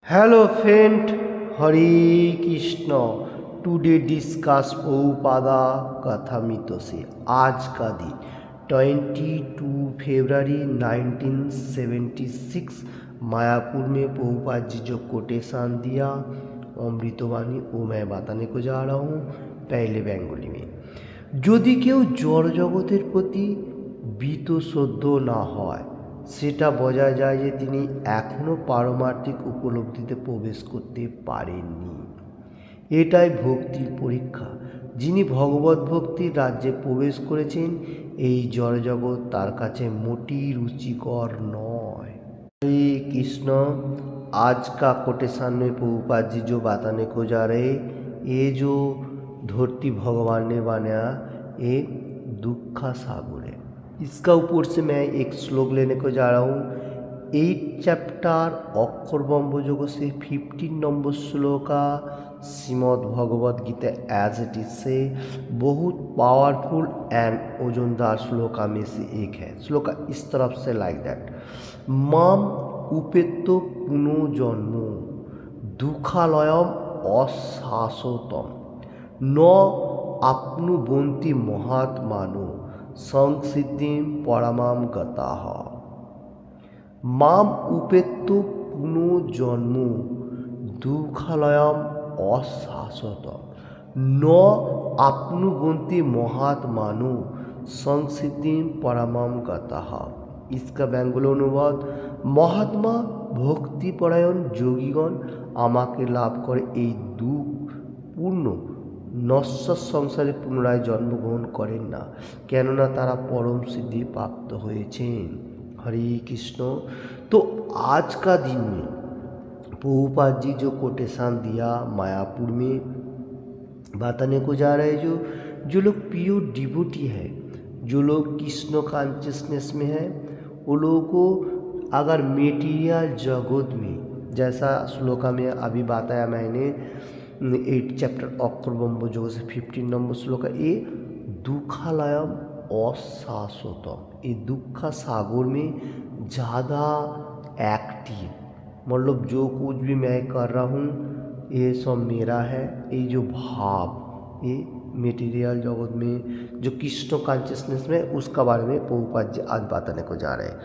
Hello friend, Hare Krishna. Today discuss Prabhupada Kathamito से आज का दिन 22 फरवरी 1976 मायापुर में प्रभुपाद जी जो कोटेशन दिया अमृतवाणी वो मैं बताने को जा रहा हूँ पहले बेंगली में। যদি কেউ জড় জগতের প্রতি বীতশ্রদ্ধ না হয় সেটা বোঝা যায় যে তিনি এখনও পারমার্থিক উপলব্ধিতে প্রবেশ করতে পারেননি। এটাই ভক্তির পরীক্ষা। যিনি ভগবত ভক্তির রাজ্যে প্রবেশ করেছেন এই জড়জগৎ তার কাছে মোটেই রুচিকর নয়। हरे कृष्ण। आज का कोटेशन में प्रभुपाद जी जो बताने को जा रहे, ये जो धरती भगवान ने बनाया ये दुखा सागर है। इसका ऊपर से मैं एक श्लोक लेने को जा रहा हूँ। 8 चैप्टर अक्षर ब्रह्मयोग से 15 नंबर श्लोका Shrimad Bhagavad Gita as it is से बहुत पावरफुल एंड ओजनदार श्लोका में से एक है। श्लोका इस तरफ से लाइक दैट, माम उपेत्य पुनर्जन्म दुखालयम अशाश्वतम न आप्नुवन्ति महात्मानो संसिद्धिं परमां गताः। माम उपेत्य पुनर्जन्म दुखालयम अशाश्वतम न आप्नुवन्ति महात्मानो संसिद्धिं परमां गताः। इसका बेंगली अनुवाद, महात्मा भक्तिपरायण যোগীগণ আমাকে লাভ করে এই দুঃখপূর্ণ নশ্বর সংসারে পুনরায় জন্মগ্রহণ করেন না, কেননা তারা परम सिद्धि प्राप्त হয়েছেন। हरे कृष्ण। तो आज का दिन में प्रभुपाद जी जो कोटेशन दिया मायापुर में बताने को जा रहे हैं, जो लोग प्योर डिवोटी है, जो लोग कृष्ण कॉन्शियसनेस में है, वो लोगों को अगर मेटीरियल जगत में जैसा श्लोका में अभी बताया मैंने 8 चैप्टर अक्षर ब्रह्मयोग से 15 नंबर श्लोका, ये दुखालयम अशाश्वतम, ये दुखा सागर में ज़्यादा एक्टिव, मतलब जो कुछ भी मैं कर रहा हूँ ये सब मेरा है, ये जो भाव ये मेटीरियल जगत में जो कृष्ण कॉन्शियसनेस में उसका बारे में प्रभुपाद जी आज बताने को जा रहे हैं।